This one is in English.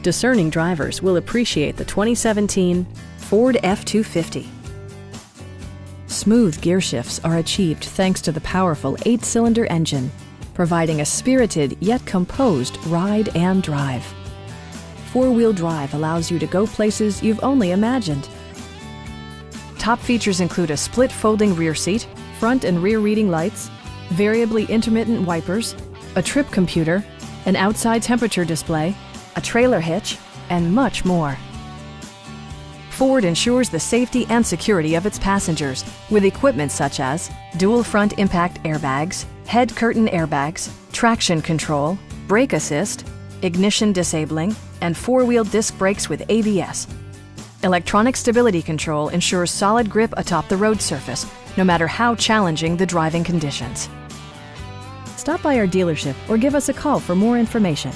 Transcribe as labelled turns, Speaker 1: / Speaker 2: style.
Speaker 1: Discerning drivers will appreciate the 2017 Ford F-250. Smooth gear shifts are achieved thanks to the powerful 8-cylinder engine, providing a spirited yet composed ride and drive. Four-wheel drive allows you to go places you've only imagined. Top features include a split folding rear seat, front and rear reading lights, variably intermittent wipers, a trip computer, an outside temperature display, a trailer hitch, and much more. Ford ensures the safety and security of its passengers with equipment such as dual front impact airbags, head curtain airbags, traction control, brake assist, ignition disabling, and four-wheel disc brakes with ABS. Electronic stability control ensures solid grip atop the road surface, no matter how challenging the driving conditions. Stop by our dealership or give us a call for more information.